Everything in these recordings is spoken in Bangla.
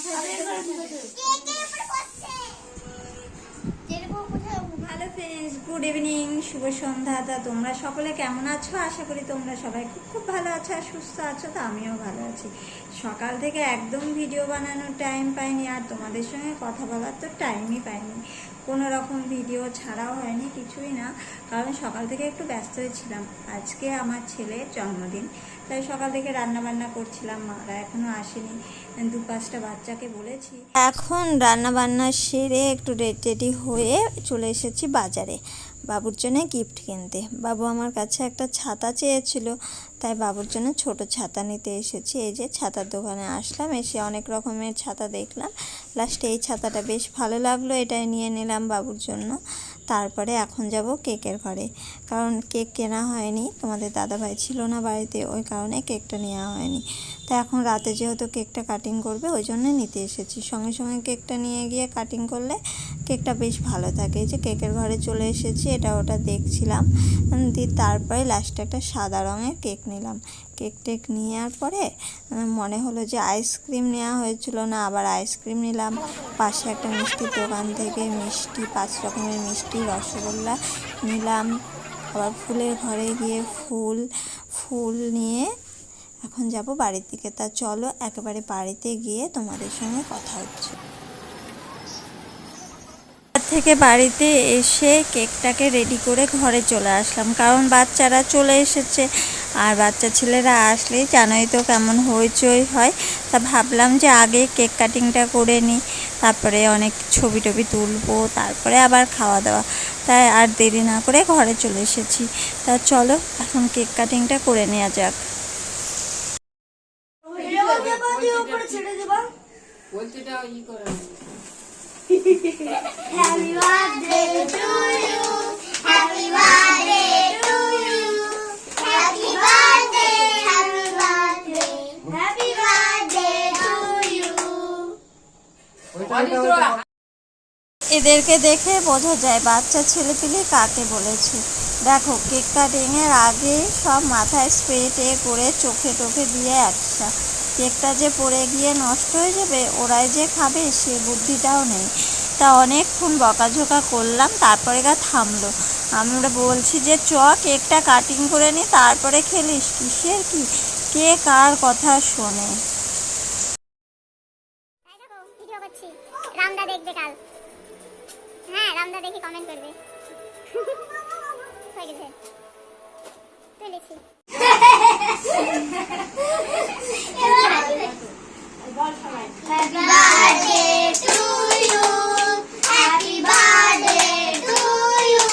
হ্যালো ফ্রেন্ডস, গুড ইভিনিং, শুভ সন্ধ্যা। তা তোমরা সকলে কেমন আছো? আশা করি তোমরা সবাই খুব খুব ভালো আছো আর সুস্থ আছো। তো আমিও ভালো আছি। সকাল থেকে একদম ভিডিও বানানোর টাইম পাইনি, আর তোমাদের সঙ্গে কথা বলার তো টাইমই পাইনি। কোনো রকম ভিডিও ছাড়াও হয়নি, কিছুই না, কারণ সকাল থেকে একটু ব্যস্ত হয়েছিলাম। আজকে আমার ছেলের জন্মদিন, তাই সকাল থেকে রান্না বান্না করছিলাম। মারা এখনো আসেনি, 2-5টা বাচ্চাকে বলেছি। এখন রান্না বান্না সেরে একটু রেডি হয়ে চলে এসেছি বাজারে বাবুর জন্য গিফট কিনতে। বাবু আমার কাছে একটা ছাতা চেয়েছিল, তাই বাবুর জন্য ছোট ছাতা নিতে এসেছি। এই যে ছাতার দোকানে আসলাম, এসে অনেক রকমের ছাতা দেখলাম। লাস্টে এই ছাতাটা বেশ ভালো লাগলো, এটাই নিয়ে নিলাম বাবুর জন্য। তারপরে এখন যাব কেকের ঘরে, কারণ কেক কেনা হয়নি, তোমাদের দাদাভাই ছিল না বাড়িতে, ওই কারণে কেকটা নেওয়া হয়নি। তো এখন রাতে যেহেতু কেকটা কাটিং করবে, ওই জন্য নিতে এসেছি। সঙ্গে সঙ্গে কেকটা নিয়ে গিয়ে কাটিং করলে কেকটা বেশ ভালো থাকে। এই যে কেকের ঘরে চলে এসেছি, এটা ওটা দেখছিলাম, দিয়ে তারপরে লাস্টে একটা সাদা রঙের কেক নিলাম। কেক টেক নেওয়ার পরে মনে হলো যে আইসক্রিম নেওয়া হয়েছিল না, আবার আইসক্রিম নিলাম। পাশে একটা মিষ্টির দোকান থেকে মিষ্টি, 5 রকমের মিষ্টি, রসগোল্লা নিলাম। আবার ফুলের ঘরে গিয়ে ফুল নিয়ে এখন যাব বাড়ির দিকে। তা চলো একেবারে বাড়িতে গিয়ে তোমাদের সঙ্গে কথা হচ্ছে। থেকে বাড়িতে এসে কেকটাকে রেডি করে ঘরে চলে আসলাম, কারণ বাচ্চারা চলে এসেছে। আর বাচ্চা ছেলেরা আসলে জানোই তো কেমন হইচই হয়। তা ভাবলাম যে আগে কেক কাটিংটা করে নিই, তারপরে অনেক ছবি টবি তুলবো, তারপরে আবার খাওয়া দাওয়া। তাই আর দেরি না করে ঘরে চলে এসেছি। তা চলো এখন কেক কাটিংটা করে নেওয়া যাক। Happy birthday to you. Happy birthday to you. Happy birthday, happy birthday. Happy birthday to you. এদেরকে দেখে বোঝা যায় বাচ্চা ছেলেপিলে কাকে বলেছে। দেখো কেক কাটিংয়ের আগে সব মাথায় স্প্রে টে করে চোখে টোখে দিয়ে একটা কেকটা যে পড়ে গিয়ে নষ্ট হয়ে যাবে, ওরাই যে খাবে সে বুদ্ধিটাও নেই। তা অনেকক্ষণ বকাঝোকা করলাম, তারপরে থামলো। আমরা বলছি যে কেকটা কাটিং করে নি, তারপরে খেলিস, কিসের কি, কে কার কথা শোনে। ভিডিও করছি, রামদা দেখবে কাল। হ্যাঁ, রামদা দেখে কমেন্ট করবে। হয়ে গেছে, তুলেছি। Happy birthday to you. Happy birthday to you.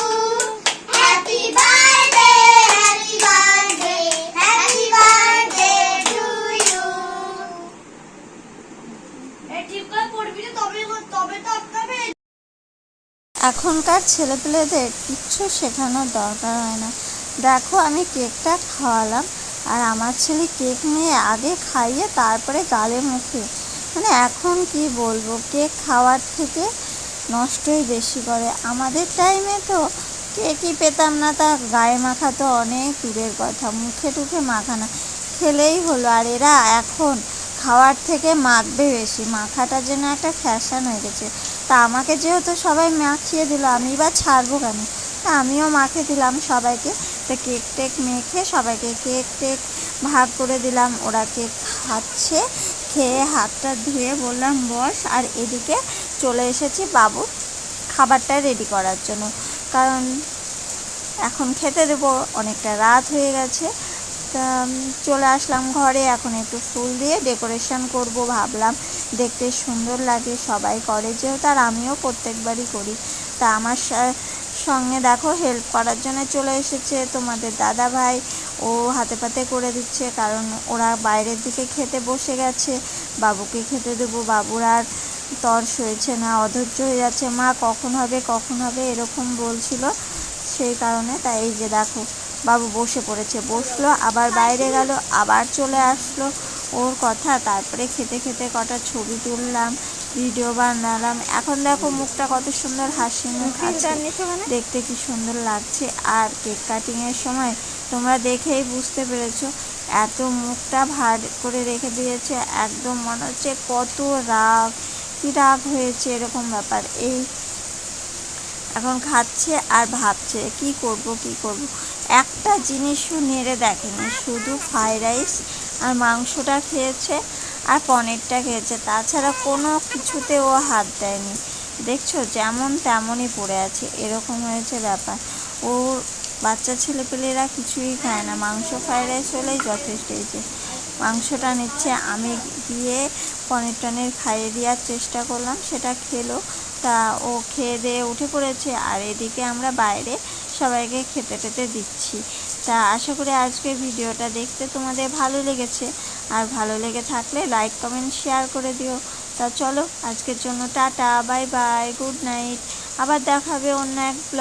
Happy birthday, happy birthday, happy birthday to you. ঠিক করে পড়বি না, তবে তো আপনাকে। এখনকার ছেলেপেলেদের কিচ্ছু শেখানোর দরকার হয় না। দেখো আমি কেকটা খাওয়ালাম, আর আমার ছেলে কেক নিয়ে আগে খাইয়ে তারপরে গালে মুখে, মানে এখন কি বলবো, কেক খাওয়ার থেকে নষ্টই বেশি করে। আমাদের টাইমে তো কেকই পেতাম না, তা গায়ে মাখা তো অনেক দূরের কথা, মুখে টুখে মাখানা খেলেই হলো। আর এরা এখন খাওয়ার থেকে মাখবে বেশি, মাখাটা যেন একটা ফ্যাশন হয়ে গেছে। তা আমাকে যেহেতু সবাই মাখিয়ে দিল, আমি বা ছাড়বো কেন, তা আমিও মাখিয়ে দিলাম সবাইকে। তো কেক টেক মেখে সবাইকে কেক টেক ভাগ করে দিলাম। ওরা কেক খাচ্ছে, খেয়ে হাতটা ধুয়ে বললাম বস। আর এদিকে চলে এসেছি বাবুর খাবারটা রেডি করার জন্য, কারণ এখন খেতে দেবো, অনেকটা রাত হয়ে গেছে। তা চলে আসলাম ঘরে, এখন একটু ফুল দিয়ে ডেকোরেশন করব ভাবলাম, দেখতে সুন্দর লাগে, সবাই করে যেহেতু, আর আমিও প্রত্যেকবারই করি। তা আমার সঙ্গে দেখো হেল্প করার জন্য চলে এসেছে তোমাদের দাদা ভাই, ও হাতে পাতে করে দিচ্ছে, কারণ ওরা বাইরের দিকে খেতে বসে গেছে। বাবুকে খেতে দেবো, বাবুর আর তর সইছে না, অধৈর্য হয়ে যাচ্ছে, মা কখন হবে এরকম বলছিল, সেই কারণে। তাই এই যে দেখো বাবু বসে পড়েছে, বসলো, আবার বাইরে গেল, আবার চলে আসলো ওর কথা। তারপরে খেতে খেতে কটা ছবি তুললাম, ভিডিও বানালাম। এখন দেখো মুখটা কত সুন্দর হাসি মুখ আছে, দেখতে কি সুন্দর লাগছে। আর কেক কাটিংয়ের সময় তোমরা দেখেই বুঝতে পেরেছো, এত মুখটা ভার করে রেখে দিয়েছে, একদম মনে হচ্ছে কত রাগ, কি রাগ হয়েছে এরকম ব্যাপার। এই এখন খাচ্ছে আর ভাবছে কি করব। একটা জিনিসও নেড়ে দেখেনি, শুধু ফ্রাইড রাইস আর মাংসটা খেয়েছে আর পনিরটা খেয়েছে, তাছাড়া কোনো কিছুতে ও হাত দেয়নি। দেখছো যেমন তেমনই পড়ে আছে, এরকম হয়েছে ব্যাপার। ওর বাচ্চা ছেলেপেলেরা কিছুই খায় না, মাংস ফ্রাইড রাইস হলেই যথেষ্ট। এই যে মাংসটা নিচ্ছে, আমি গিয়ে পনির টনির খাইয়ে দেওয়ার চেষ্টা করলাম, সেটা খেলো। তা ও খেয়ে দিয়ে উঠে পড়েছে, আর এদিকে আমরা বাইরে সবাইকে খেতে টেতে দিচ্ছি। তা আশা করি আজকের ভিডিওটা দেখতে তোমাদের ভালো লেগেছে, আর ভালো লেগে থাকলে লাইক কমেন্ট শেয়ার করে দিও। তা চলো আজকের জন্য tata, bye bye, good night. আবার দেখাবে অন্য এক ব্লগ।